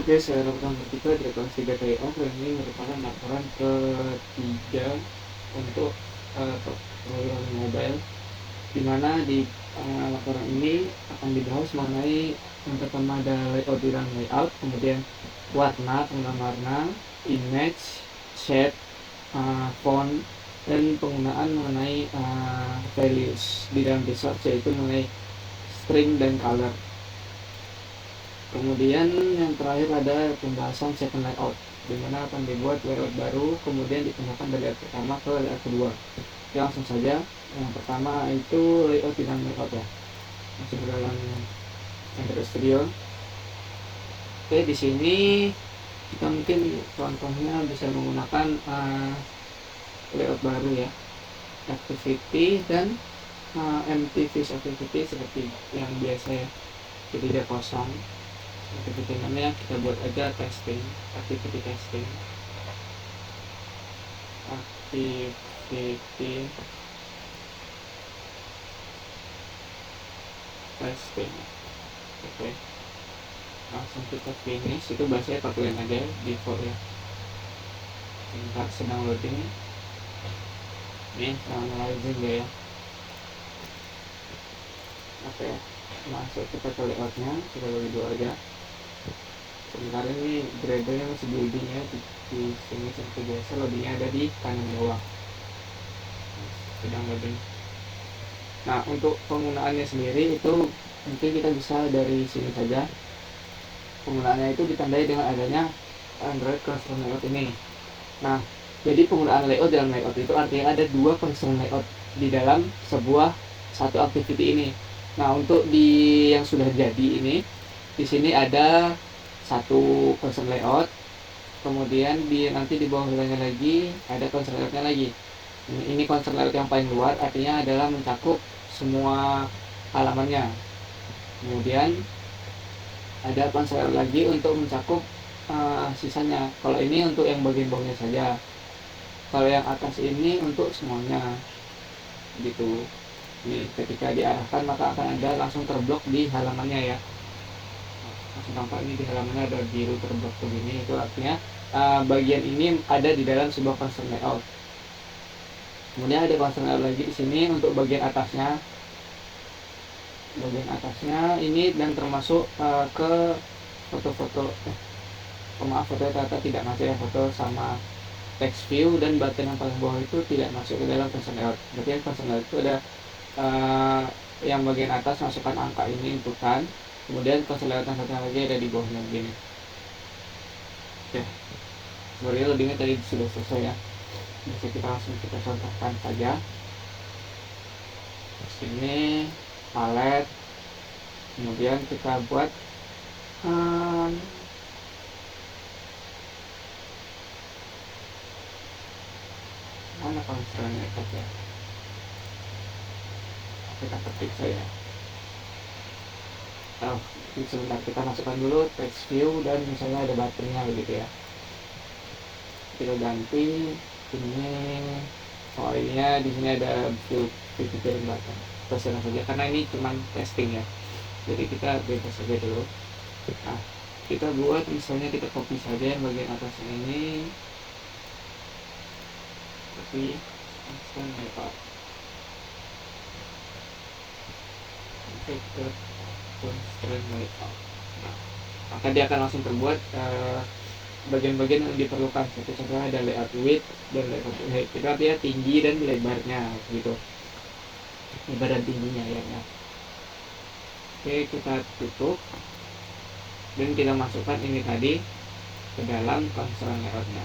Oke, saya lakukan ketiga dari kelas 3 TO. Ini merupakan laporan ketiga untuk program mobile, di mana di laporan ini akan dibahas mengenai yang pertama ada layout dan layout, kemudian warna, penggunaan warna, image, shape, font, dan penggunaan mengenai values di dalam resource, yaitu mengenai string dan color. Kemudian yang terakhir ada pembahasan second layout, di mana akan dibuat layout baru, kemudian dipindahkan dari layout pertama ke layout kedua. Oke, langsung saja. Yang pertama itu layout dan layout ya, masuk ke dalam Android Studio. Oke, di sini kita mungkin contohnya bisa menggunakan layout baru ya, activity dan empty fish activity seperti yang biasa ya, jadi dia kosong. Activity namanya kita buat aja testing, activity testing, oke, langsung kita finish. Itu bahasanya pakuin aja default ya. Bentar, sedang loading ini, analyzing ya. Oke, masuk kita ke layoutnya, kita bagi dua aja. Sebentar, ini gradernya masih building ya, di sini seperti biasa loadingnya ada di kanan bawah, sedang loading. Nah, untuk penggunaannya sendiri itu mungkin kita bisa dari sini saja. Penggunaannya itu ditandai dengan adanya Android Classroom Layout ini. Nah, jadi penggunaan layout dalam layout itu artinya ada dua concern layout di dalam sebuah satu activity ini. Nah, untuk di yang sudah jadi ini, di sini ada satu concern layout, kemudian nanti di bawahnya lagi ada concern layoutnya lagi. Ini concern layout yang paling luar, artinya adalah mencakup semua halamannya. Kemudian ada concern layout lagi untuk mencakup sisanya. Kalau ini untuk yang bagian bawahnya saja, kalau yang atas ini untuk semuanya gitu. Ini ketika diarahkan maka akan ada langsung terblok di halamannya ya, langsung tampak ini di halamannya ada biru terblok begini. Itu artinya bagian ini ada di dalam sebuah concern layout. Kemudian ada concern layout lagi di sini untuk bagian atasnya ini, dan termasuk ke foto-foto maaf, foto ternyata tidak masuk ya, foto sama text view dan button yang paling bawah itu tidak masuk ke dalam concern layout. Berarti yang concern layout itu ada yang bagian atas masukkan angka ini inputan, kemudian concern layout yang satunya lagi ada di bawahnya begini. Oke, sebenarnya loadingnya tadi sudah selesai ya. Bisa kita langsung kita contohkan saja. Di sini palet, kemudian kita buat mana concernnya ya, kita ketik saja. Sebentar, kita masukkan dulu text view dan misalnya ada buttonnya begitu ya. Kita ganti ini, ininya di sini ada view button. Kita serang saja karena ini cuma testing ya, jadi kita bebas saja dulu. Nah, kita buat misalnya kita copy saja yang bagian atasnya ini, tapi langsung layout ke constraint layout. Nah, maka dia akan langsung terbuat bagian-bagian yang diperlukan. Contohnya ada layout width dan layout height. Itu artinya tinggi dan lebarnya gitu, lebar dan tingginya ya. Oke, kita tutup dan kita masukkan ini tadi ke dalam concern layoutnya.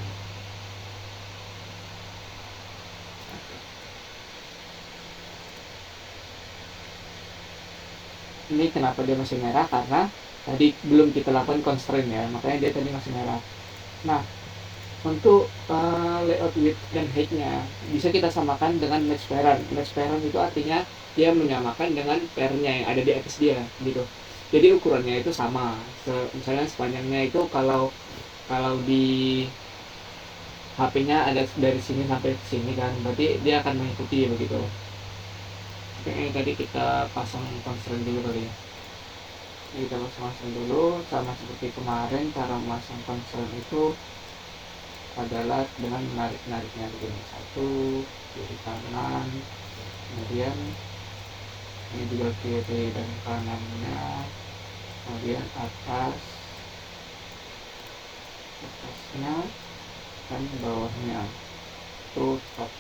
Ini kenapa dia masih merah, karena tadi belum kita lakukan constraint ya, makanya dia tadi masih merah. Nah, untuk layout width dan height-nya bisa kita samakan dengan match parent. Match parent itu artinya dia menyamakan dengan parent-nya yang ada di atas dia gitu. Jadi ukurannya itu sama. Misalnya sepanjangnya itu kalau di HP-nya ada dari sini sampai sini kan, berarti dia akan mengikuti begitu. Oke, tadi kita pasang constraint dulu kali ya. Kita pasang dulu. Sama seperti kemarin, cara memasang constraint itu adalah dengan menarik-nariknya begini, satu kiri kanan, kemudian ini juga kiri dan kanannya, kemudian atasnya dan bawahnya itu stop.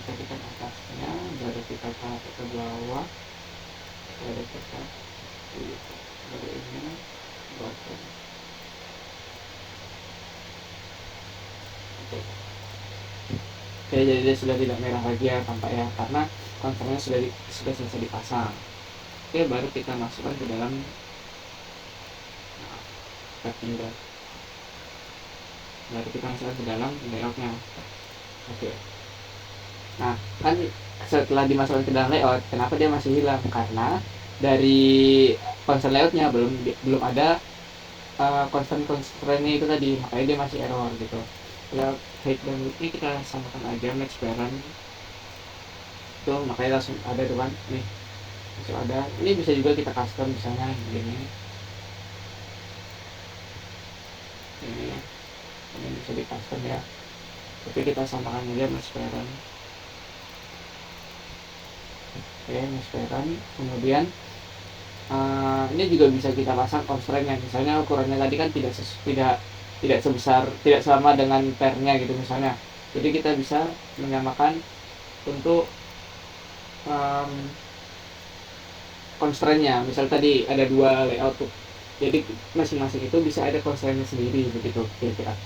Tadi kan atasnya, baru kita tarik ke bawah, baru kita baru ini bottom. Oke, jadi dia sudah tidak merah lagi ya tampak ya, karena konsernya sudah selesai dipasang. Oke, baru kita masukkan ke dalam Finder. Baru kita masukkan ke dalam layoutnya. Oke. Nah, kan setelah dimasukkan ke dalam layout, kenapa dia masih hilang? Karena dari konsep layoutnya belum ada constraint-nya itu tadi, makanya dia masih error gitu. Layout height dan width ini kita samakan aja match parent. Itu makanya langsung ada tuh kan, nih langsung ada. Ini bisa juga kita custom misalnya gini. Ini bisa di custom ya. Tapi kita samakan aja match parent. Oke, match parent. Kemudian ini juga bisa kita pasang constraint-nya. Misalnya ukurannya tadi kan tidak sama dengan pair-nya gitu misalnya. Jadi kita bisa menyamakan untuk constraint-nya. Misal tadi ada 2 layout tuh. Jadi masing-masing itu bisa ada constraint-nya sendiri begitu kira-kira.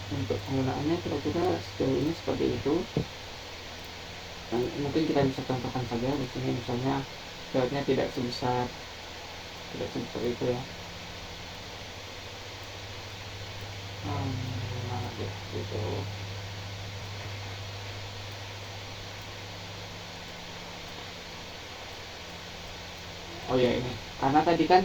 Untuk penggunaannya kira-kira sejauh ini seperti itu. Dan mungkin kita bisa contohkan saja di sini misalnya layoutnya tidak sebesar itu ya. Gitu. Oh ya, ini karena tadi kan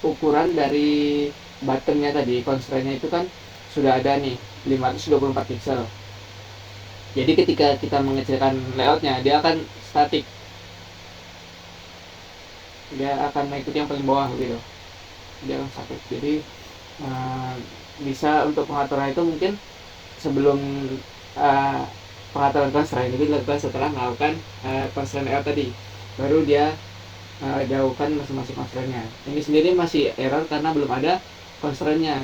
ukuran dari buttonnya tadi, constraint-nya itu kan sudah ada nih 524 pixel. Jadi ketika kita mengecilkan layoutnya, dia akan statik, dia akan mengikuti yang paling bawah gitu, dia akan statik. Jadi bisa untuk pengaturan itu mungkin sebelum pengaturan constraint itu dilakukan setelah melakukan constraint layout tadi, baru dia jauhkan masing-masing constraint-nya. Ini sendiri masih error karena belum ada constraint-nya.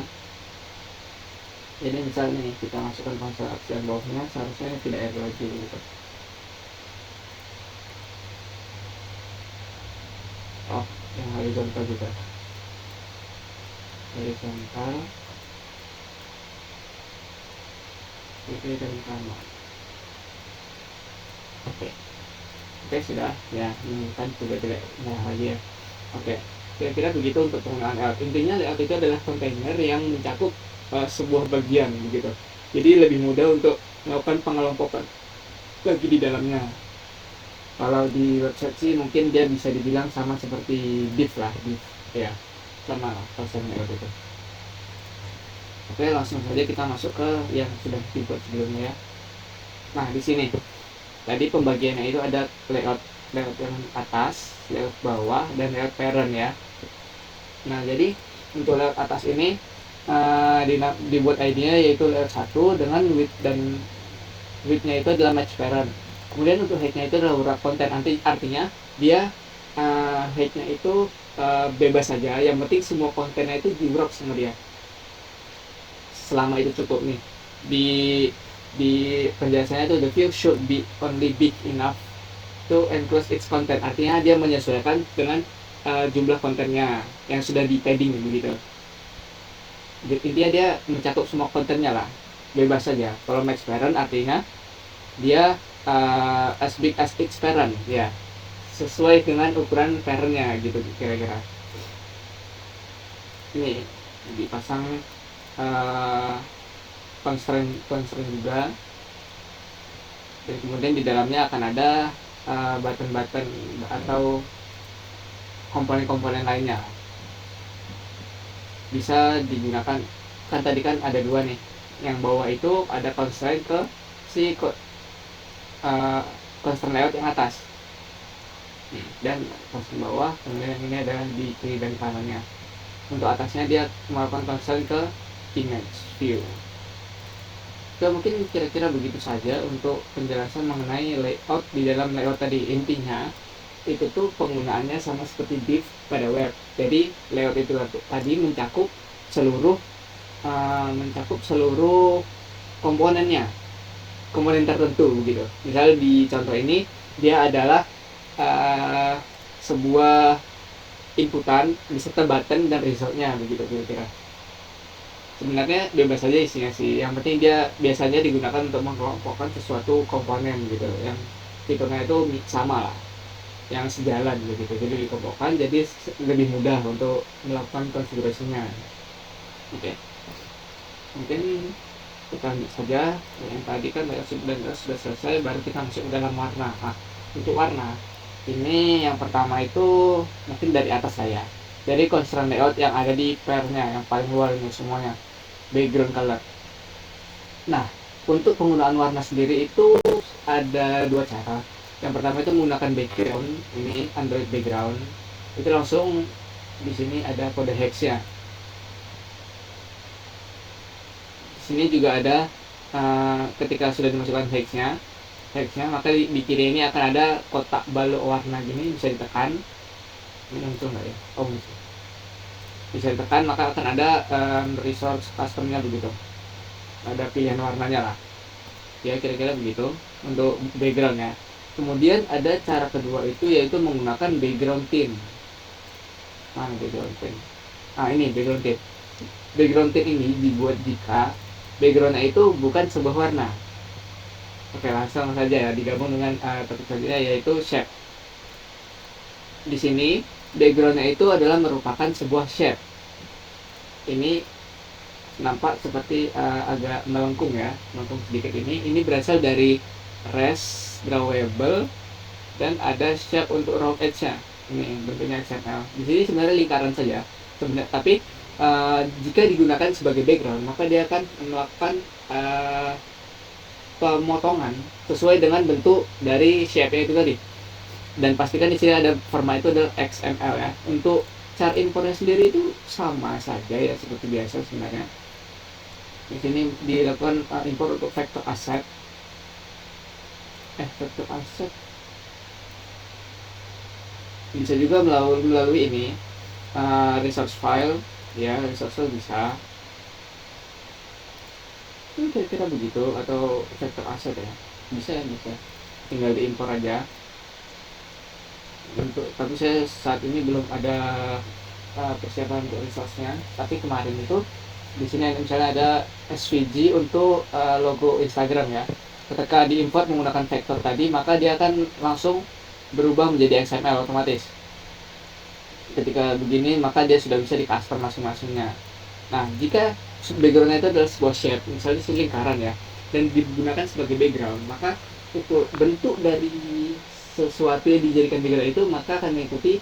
Jadi misalnya nih kita masukkan constraint atas dan bawahnya, seharusnya tidak error lagi gitu. Oh, yang horizontal juga, horizontal kiri dan kanan. Oke, sudah ya, ini kan sudah tidak lagi ya. Oke, kira-kira begitu untuk penggunaan layout. Intinya layout itu adalah kontainer yang mencakup sebuah bagian begitu. Jadi lebih mudah untuk melakukan pengelompokan lagi di dalamnya. Kalau di website sih mungkin dia bisa dibilang sama seperti div ya, sama konsep layout itu. Oke, langsung saja kita masuk ke yang sudah dibuat sebelumnya ya. Nah, di sini tadi pembagiannya itu ada layout yang atas, layout bawah, dan layout parent ya. Nah, jadi untuk layout atas ini dibuat ID-nya yaitu layout 1 dengan width-nya itu adalah match parent. Kemudian untuk height-nya itu adalah wrap content, artinya dia height-nya itu bebas saja, yang penting semua kontennya itu di wrap sama dia. Selama itu cukup nih. Di penjelasannya itu the view should be only big enough to enclose its content, artinya dia menyesuaikan dengan jumlah kontennya yang sudah di padding begitu. Intinya dia mencakup semua kontennya lah, bebas saja. Kalau match parent artinya dia as big as its parent ya, sesuai dengan ukuran parentnya gitu kira-kira. Ini dipasang constraint juga, dan kemudian di dalamnya akan ada button-button atau komponen-komponen lainnya. bisa digunakan. Kan tadi kan ada dua nih, yang bawah itu ada constraint ke si constraint layout yang atas, dan constraint bawah, kemudian ini ada di kiri dan kanannya. Untuk atasnya dia melakukan constraint ke image view. Oke, mungkin kira-kira begitu saja untuk penjelasan mengenai layout di dalam layout tadi. Intinya itu tuh penggunaannya sama seperti div pada web. Jadi layout itu tadi mencakup seluruh komponennya, komponen tertentu gitu. Misalnya di contoh ini dia adalah sebuah inputan beserta button dan resultnya, begitu kira-kira. Sebenarnya bebas saja isinya sih, yang penting dia biasanya digunakan untuk mengelompokkan sesuatu komponen gitu, yang fiturnya itu sama lah, yang sejalan gitu, jadi dikelompokkan jadi lebih mudah untuk melakukan konfigurasinya. Oke, mungkin kita lanjut saja. Yang tadi kan sudah selesai, baru kita masuk ke dalam warna. Nah, untuk warna ini yang pertama itu mungkin dari atas saya, dari constraint layout yang ada di pair-nya yang paling luar ini semuanya, background color. Nah, untuk penggunaan warna sendiri itu ada dua cara. Yang pertama itu menggunakan background, ini Android background. Itu langsung di sini ada kode hexnya. Di sini juga ada ketika sudah dimasukkan hexnya, maka di kiri ini akan ada kotak balok warna gini, bisa ditekan. Ini muncul nggak ya? Oh, muncul. Bisa ditekan, maka akan ada resource customnya begitu. Ada pilihan warnanya lah. Ya, kira-kira begitu untuk backgroundnya. Kemudian ada cara kedua itu yaitu menggunakan background theme. Mana background theme? Ini background theme. Background theme ini dibuat jika backgroundnya itu bukan sebuah warna. Oke, langsung saja ya, digabung dengan topik selanjutnya yaitu shape. Di sini backgroundnya itu adalah merupakan sebuah shape. Ini nampak seperti agak melengkung ya, melengkung sedikit ini. Ini berasal dari res drawable dan ada shape untuk raw edge-nya. Ini bentuknya XML. Di sini sebenarnya lingkaran saja. Tapi jika digunakan sebagai background, maka dia akan melakukan pemotongan sesuai dengan bentuk dari shape-nya itu tadi. Dan pastikan di sini ada format itu adalah XML ya. Untuk cara importnya sendiri itu sama saja ya, seperti biasa sebenarnya. Di sini dilakukan import untuk vector asset. Vector asset bisa juga melalui ini resource file ya, resource file bisa. Ini kira-kira begitu, atau vector asset ya, bisa, tinggal diimpor aja. Tapi saya saat ini belum ada persiapan untuk resource-nya. Tapi kemarin itu di sini misalnya ada SVG untuk logo Instagram ya. Ketika diimport menggunakan vector tadi, maka dia akan langsung berubah menjadi XML otomatis. Ketika begini, maka dia sudah bisa di custom masing-masingnya. Nah, jika backgroundnya itu adalah sebuah shape, misalnya lingkaran ya, dan digunakan sebagai background, maka untuk bentuk dari sesuatu yang dijadikan background itu maka akan mengikuti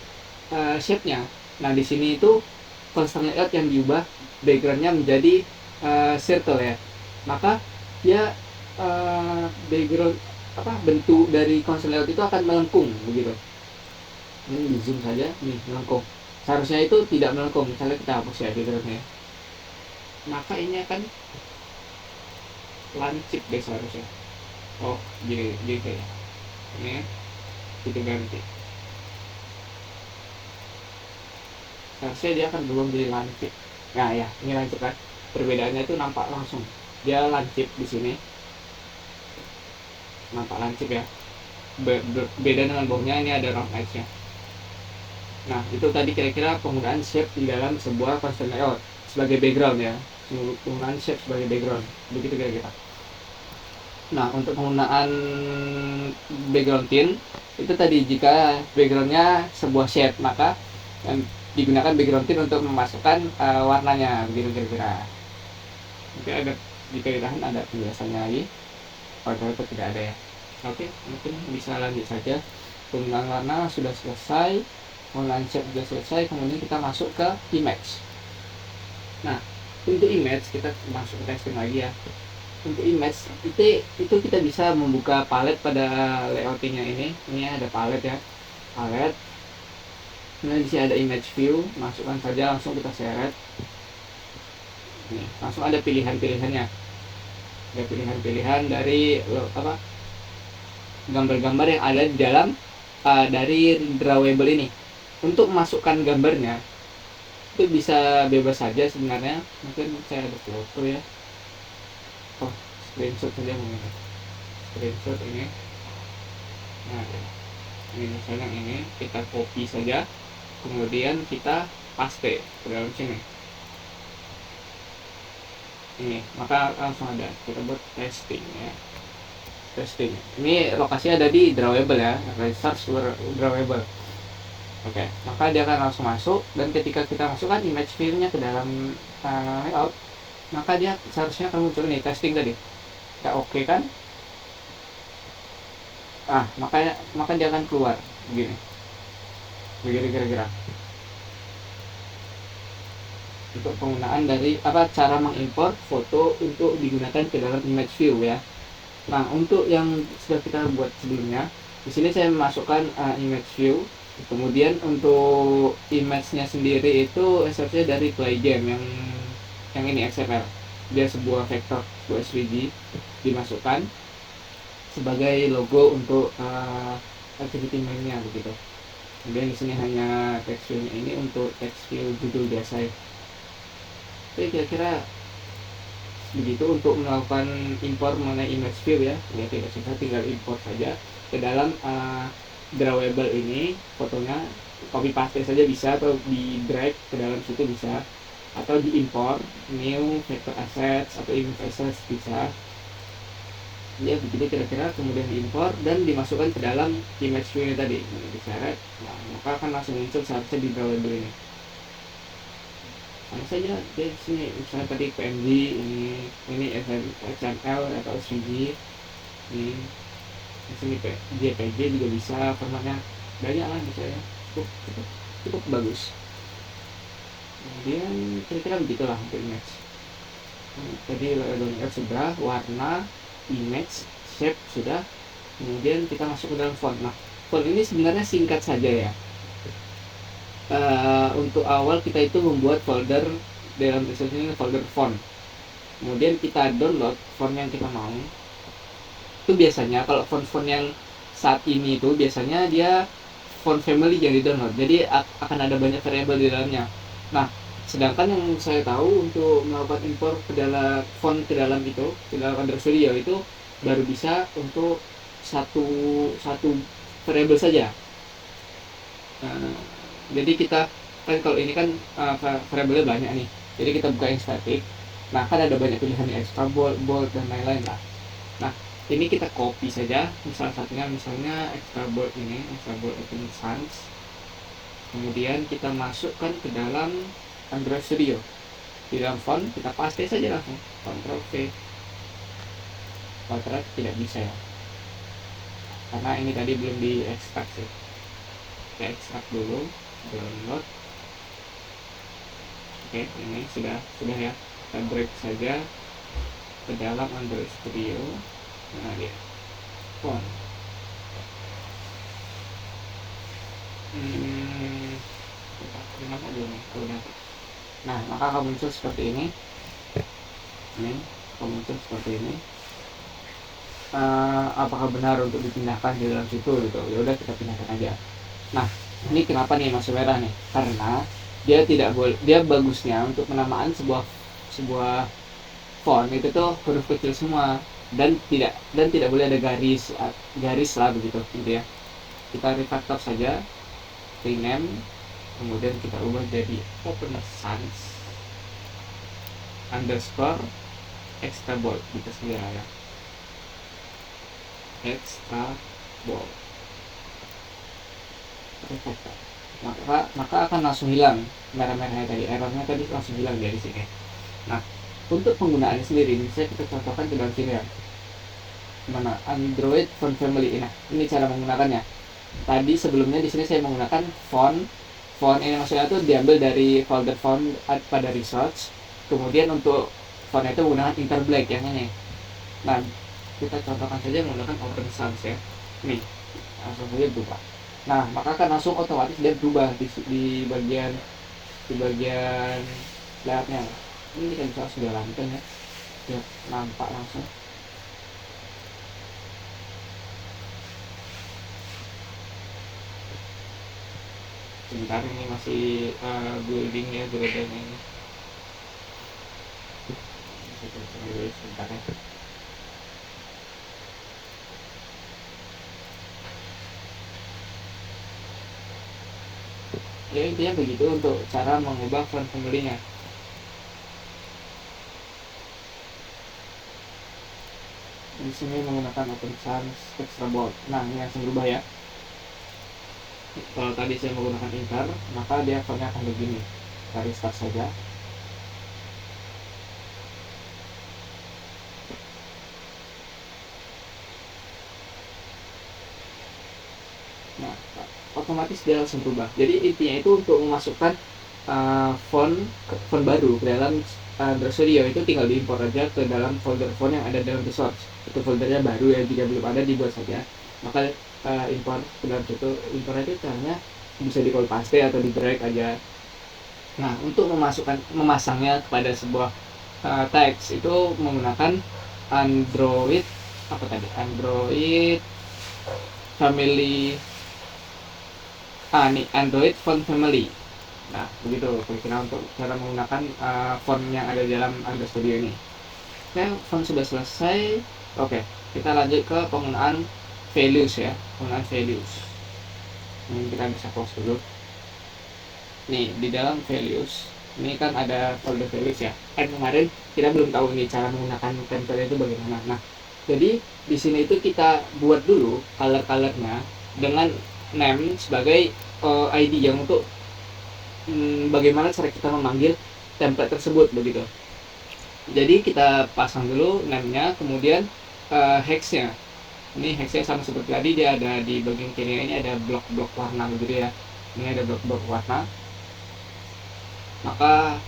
shape-nya. Nah, di sini itu constraint layout yang diubah backgroundnya menjadi circle ya, maka dia background bentuk dari constraint layout itu akan melengkung begitu. Ini di zoom saja, nih melengkung. Seharusnya itu tidak melengkung. Misalnya kita hapus ya backgroundnya, maka ini akan lancip deh seharusnya. Oh, gini kayak ini kita ganti. Seharusnya dia akan berubah menjadi lancip. Nah ya, ini lancip kan. Perbedaannya itu nampak langsung. Dia lancip di sini. Nampak lancip ya. Beda dengan bawahnya, ini ada round edge-nya. Nah, itu tadi kira-kira penggunaan shape di dalam sebuah constraint layout sebagai background ya. Penggunaan shape sebagai background. Begitu kira-kira. Nah, untuk penggunaan background theme itu tadi jika backgroundnya sebuah shape, maka digunakan background theme untuk memasukkan warnanya, begitu kira-kira. Oke, jika ditahan ada penjelasannya lagi. Kalau itu tidak ada ya. Oke, mungkin bisa lanjut saja. Penggunaan warna sudah selesai, penggunaan shape sudah selesai, kemudian kita masuk ke image. Nah, untuk image kita masuk ke testing lagi ya. Untuk image itu kita bisa membuka palet pada layoutingnya ini ada palet ya, palet. Nah, di sini ada image view, masukkan saja, langsung kita seret. Nih, langsung ada pilihan-pilihannya. Ada pilihan-pilihan dari gambar-gambar yang ada di dalam dari drawable ini. Untuk memasukkan gambarnya itu bisa bebas saja sebenarnya. Mungkin saya ada foto ya. Screenshot saja mungkin. Screenshot ini. Nah, ini misalnya ini kita copy saja, kemudian kita paste ke dalam sini. Ini maka langsung ada, kita buat testing ya. Testing ini lokasinya ada di drawable ya, research drawable. Oke, maka dia akan langsung masuk, dan ketika kita masukkan image view-nya ke dalam layout, maka dia seharusnya akan muncul nih testing tadi. Kita oke kan? Maka dia akan keluar begini kira-kira. Untuk penggunaan dari cara mengimport foto untuk digunakan ke dalam image view ya. Nah, untuk yang sudah kita buat sebelumnya, di sini saya memasukkan image view. Kemudian untuk image-nya sendiri itu seharusnya dari play game yang ini XML. Dia sebuah vektor, sebuah SVG dimasukkan sebagai logo untuk activity main-nya begitu. Kemudian di sini hanya text view-nya ini untuk text view judul biasa ya. Jadi kira-kira begitu untuk melakukan import mengenai image view ya. Ya tidak susah, tinggal import saja ke dalam drawable ini fotonya, copy paste saja bisa, atau di drag ke dalam situ bisa, atau di import new vector assets atau image assets bisa ya, begitu kira-kira. Kemudian diimport dan dimasukkan ke dalam image view tadi, diseret. Nah, maka akan langsung muncul seharusnya di drawable ini. Sama saja di sini, misalnya tadi PNG, ini XML atau SVG, ini di sini JPG juga bisa, formatnya banyak lah bisa ya, cukup bagus. Kemudian kira-kira begitulah untuk image. Tadi layout sudah, warna, image, shape sudah. Kemudian kita masuk ke dalam font. Nah, font ini sebenarnya singkat saja ya. Untuk awal kita itu membuat folder dalam ini, folder font. Kemudian kita download font yang kita mau. Itu biasanya kalau font-font yang saat ini itu biasanya dia font family yang di download, jadi akan ada banyak variabel di dalamnya. Nah, sedangkan yang saya tahu untuk melakukan import ke dalam font ke dalam Android Studio itu baru bisa untuk satu variabel saja. Jadi kita kan kalau ini kan variabelnya banyak nih, jadi kita buka yang static. Nah, kan ada banyak pilihan nih, extra bold dan lain-lain lah. Nah, ini kita copy saja, misalnya extra bold ini, extra bold open sans. Kemudian kita masukkan ke dalam Android Studio. Di dalam font kita paste saja langsung, Ctrl V. Ctrl tidak bisa ya, karena ini tadi belum di ekstrak sih. Kita ekstrak dulu, download. Oke, ini sudah ya. Kita drag saja ke dalam Android Studio. Nah, dia font. Nah, maka akan muncul seperti ini. Ini akan muncul seperti ini. Apakah benar untuk dipindahkan di dalam situ gitu? Ya udah, kita pindahkan aja. Nah, ini kenapa nih masih merah nih? Karena dia tidak boleh, dia bagusnya untuk penamaan sebuah font itu tuh huruf kecil semua, dan tidak boleh ada garis lah begitu ya. Kita refactor saja, rename, kemudian kita ubah jadi open sans underscore extra bold, kita sendiri ya, extra bold. Refactor, maka akan langsung hilang merah-merahnya tadi, errornya tadi langsung hilang dari sini. Nah, untuk penggunaannya sendiri bisa kita contohkan ke dalam sini ya. Mana Android font family. Nah, ini cara menggunakannya. Tadi sebelumnya di sini saya menggunakan font ini, maksudnya itu diambil dari folder font pada research. Kemudian untuk font itu menggunakan Interblack yang ini. Nah, kita contohkan saja menggunakan Open Sans ya. Nih, langsung saja berubah. Nah, maka akan langsung otomatis dia berubah di bagian layarnya. Ini kan bisa sudah jalankan ya. Ya, nampak langsung. Sebentar ini masih building ya gradenya ini. Sebentar ya. Ya intinya begitu untuk cara mengubah font family-nya. Di sini menggunakan Open Sans Extra Bold. Nah, ini langsung berubah ya. Kalau tadi saya menggunakan Inter, maka dia fontnya akan begini. Kita restart saja. Nah, otomatis dia langsung berubah. Jadi intinya itu untuk memasukkan font baru ke dalam Android Studio itu tinggal diimpor aja ke dalam folder font yang ada dalam resource. Itu foldernya baru ya, jika belum ada dibuat saja. Maka impor ke dalam situ. Impor itu caranya bisa di copy paste atau di drag aja. Nah, untuk memasangnya kepada sebuah teks itu menggunakan Android apa tadi? Android Family nih Android Font Family. Nah, begitu kira-kira untuk cara menggunakan font yang ada di dalam Android Studio ini. Oke, font sudah selesai. Oke, kita lanjut ke penggunaan values ya. Penggunaan values. Ini kita bisa close dulu. Nih, di dalam values ini kan ada folder values ya. Kemarin kita belum tahu nih cara menggunakan template itu bagaimana. Nah, jadi di sini itu kita buat dulu color-colornya dengan name sebagai ID yang untuk bagaimana cara kita memanggil template tersebut begitu. Jadi kita pasang dulu name-nya, kemudian hexnya. Ini hexnya sama seperti tadi, dia ada di bagian kiri ini ada blok-blok warna begitu ya. Ini ada blok-blok warna. Maka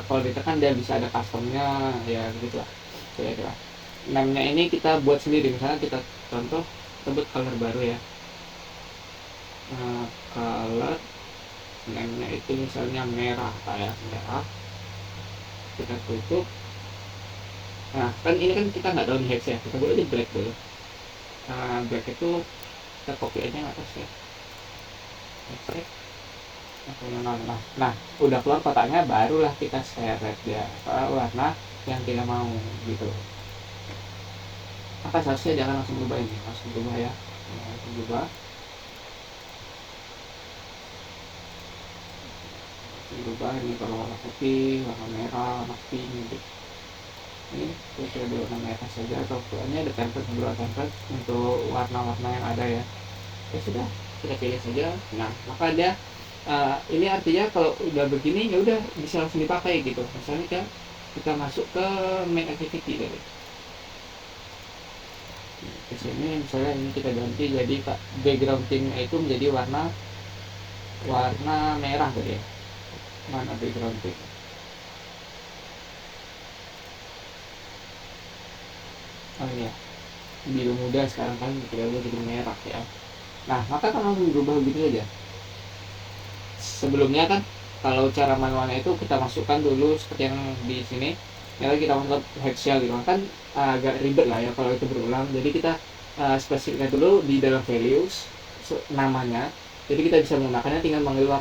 kalau ditekan dia bisa ada customnya ya begitu lah. Kira-kira. Name-nya ini kita buat sendiri, misalnya kita contoh kita buat color baru ya. Color name-nya itu misalnya merah, kayak merah, kita tutup. Nah, kan ini kan kita nggak tahu nih hex ya, kita buat aja black dulu. Black itu kita copy aja ke atas ya. Nah, udah keluar kotaknya, barulah kita seret dia warna yang kita mau gitu. Maka seharusnya jangan langsung berubah ini, langsung berubah ya, langsung berubah. Berubah ini kalau warna putih, warna merah, warna pink gitu. Ini kita ada warna merah saja, atau ini ada template, beberapa template untuk warna-warna yang ada ya. Ya sudah, kita pilih saja. Nah, maka dia ini artinya kalau udah begini ya udah bisa langsung dipakai gitu. Misalnya kita masuk ke main activity tadi. Di sini misalnya ini kita ganti jadi background theme itu menjadi warna merah tadi ya. Mana background theme? Oh iya, biru muda sekarang kan kita udah jadi merah ya. Nah, maka kan langsung berubah begitu aja. Sebelumnya kan kalau cara manualnya itu kita masukkan dulu seperti yang di sini. Ya kita masuk hexnya gitu kan agak ribet lah ya kalau itu berulang. Jadi kita spesifikkan dulu di dalam values namanya. Jadi kita bisa menggunakannya, tinggal manggil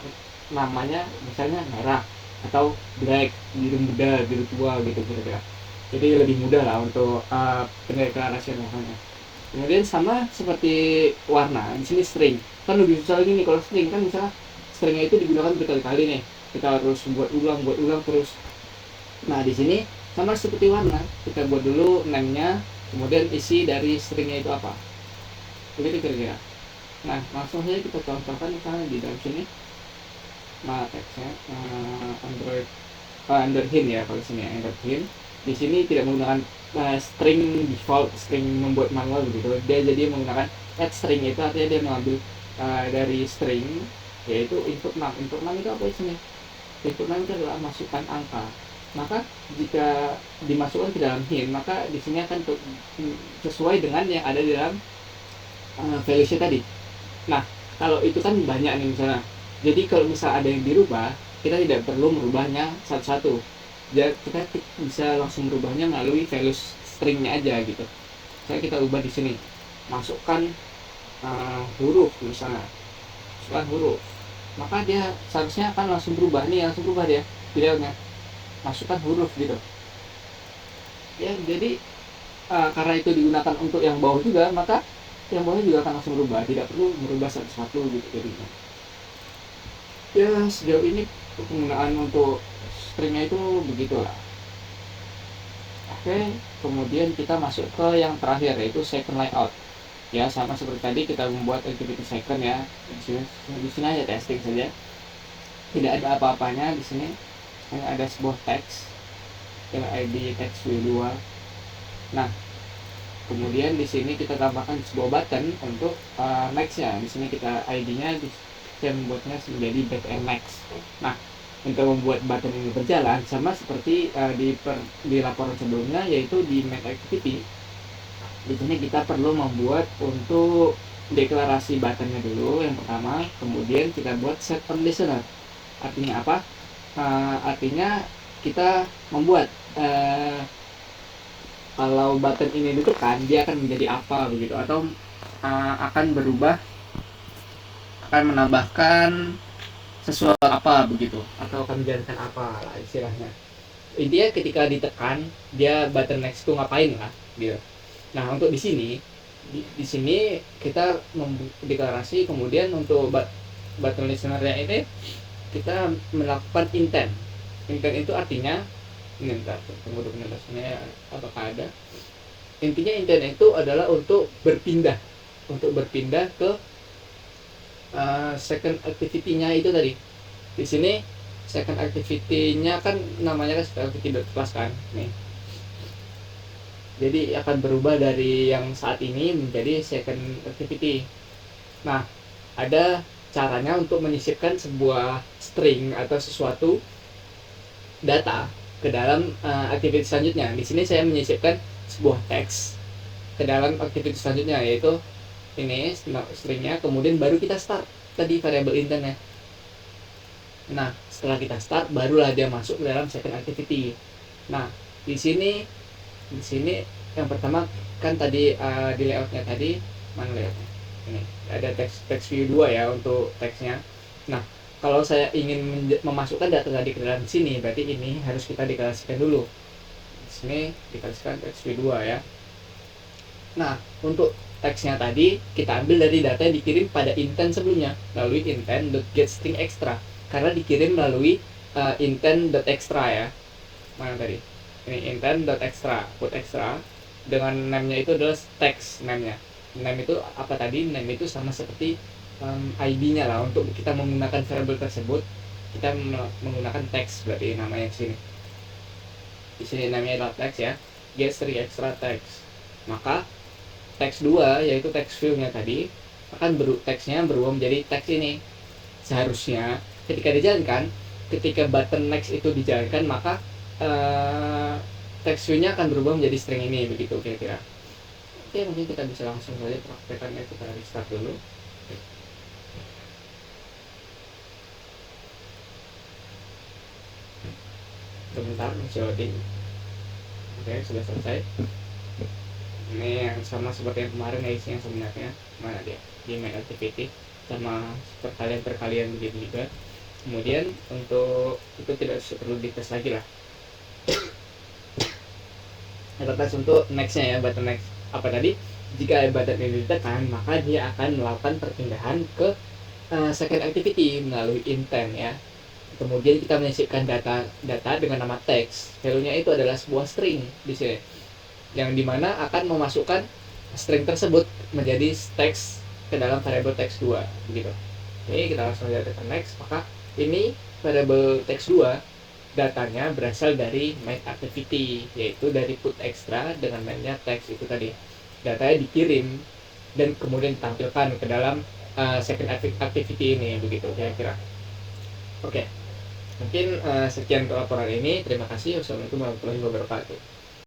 namanya misalnya merah atau black, biru muda, biru tua gitu kira-kira. Jadi lebih mudah lah untuk pendeklarasian namanya. Kemudian sama seperti warna, di sini string. Kan lebih susah lagi nih kalau string, kan misalnya stringnya itu digunakan berkali-kali nih. Kita harus buat ulang terus. Nah, di sini sama seperti warna, kita buat dulu name-nya, kemudian isi dari stringnya itu apa. Begitu kira-kira. Nah, langsung saja kita contohkan misalnya di dalam sini. Nah, teksnya Android hint ya kalau sini Android hint. Di sini tidak menggunakan string default, string membuat manual begitu. Dia jadi menggunakan add string, itu artinya dia mengambil dari string yaitu input 6. Input 6 itu apa isinya? Input 6 itu adalah masukkan angka. Maka jika dimasukkan ke dalam hint, maka di sini akan sesuai dengan yang ada di dalam values-nya tadi. Nah, kalau itu kan banyak nih misalnya. Jadi kalau misal ada yang dirubah, kita tidak perlu merubahnya satu-satu. Jadi kita bisa langsung merubahnya melalui values stringnya aja gitu. Saya kita ubah di sini, masukkan huruf misalnya, masukkan huruf, maka dia seharusnya akan langsung berubah nih, langsung berubah dia videonya, masukkan huruf gitu ya. Jadi karena itu digunakan untuk yang bawah juga, maka yang bawah juga akan langsung berubah, tidak perlu merubah satu-satu gitu jadinya. Ya sejauh ini penggunaan untuk stringnya itu begitulah. Oke, kemudian kita masuk ke yang terakhir, yaitu second layout. Ya sama seperti tadi kita membuat activity second ya. Di sini aja testing saja, tidak ada apa-apanya di sini. Hanya ada sebuah teks dengan ID text view 2. Nah, kemudian di sini kita tambahkan sebuah button untuk next ya. Di sini kita ID-nya kita membuatnya menjadi back and next. Nah, untuk membuat button ini berjalan sama seperti di laporan sebelumnya, yaitu di main activity. Di sini kita perlu membuat untuk deklarasi buttonnya dulu yang pertama, kemudian kita buat set on listener. Artinya apa? Artinya kita membuat kalau button ini ditekan dia akan menjadi apa begitu, atau akan berubah, akan menambahkan sesuatu apa begitu, atau akan menjalankan apa lah istilahnya. Intinya ketika ditekan dia button next itu ngapain lah gitu. Nah untuk di sini kita deklarasi, kemudian untuk button listener-nya ini kita melakukan intent. Intent itu artinya ini, tunggu dokumentasinya apakah ada. Intinya intent itu adalah untuk berpindah ke second activity-nya itu tadi. Di sini second activity-nya kan namanya kan second activity.class kan nih. Jadi akan berubah dari yang saat ini menjadi second activity. Nah, ada caranya untuk menyisipkan sebuah string atau sesuatu data ke dalam aktivitas selanjutnya. Di sini saya menyisipkan sebuah teks ke dalam aktivitas selanjutnya, yaitu ini stringnya, kemudian baru kita start tadi variable intentnya. Nah, setelah kita start barulah dia masuk ke dalam second activity. Nah, di sini yang pertama kan tadi di layoutnya tadi, mana layoutnya? Ini ada text view 2 ya untuk teksnya. Nah, kalau saya ingin memasukkan data tadi ke dalam sini, berarti ini harus kita deklarasikan dulu. Di sini deklarasikan text view 2 ya. Nah, untuk teksnya tadi kita ambil dari data yang dikirim pada intent sebelumnya melalui intent.getStringExtra, karena dikirim melalui intent.extra ya. Mana tadi? Ini intent.extra, put extra dengan name-nya itu adalah text name-nya. Name itu apa tadi? Name itu sama seperti ID-nya lah. Untuk kita menggunakan variable tersebut kita menggunakan text, berarti namanya di sini. Di sini namanya adalah text ya. GetStringExtra text. Maka text 2 yaitu text view-nya tadi akan teksnya berubah menjadi teks ini. Seharusnya ketika dijalankan, ketika button next itu dijalankan, maka text view-nya akan berubah menjadi string ini begitu kira-kira. Oke, mungkin kita bisa langsung saja praktekannya. Kita restart dulu. Sebentar, masih loading. Oke, sudah selesai. Ini yang sama seperti yang kemarin ya, yang sebenarnya mana dia di main activity, sama perkalian begitu juga. Kemudian untuk itu tidak perlu dites lagi lah. Atas untuk nextnya ya, button next apa tadi, jika button ini ditekan maka dia akan melakukan perpindahan ke second activity melalui intent ya. Kemudian kita menyisipkan data dengan nama text, value-nya itu adalah sebuah string di sini, yang dimana akan memasukkan string tersebut menjadi teks ke dalam variable text 2 gitu. Oke, kita langsung lihat data next. Maka ini variable text 2 datanya berasal dari main activity, yaitu dari put extra dengan mainnya text itu tadi. Datanya dikirim dan kemudian ditampilkan ke dalam second activity ini begitu kira-kira. Oke. Mungkin sekian untuk laporan ini. Terima kasih. Wassalamualaikum warahmatullahi wabarakatuh.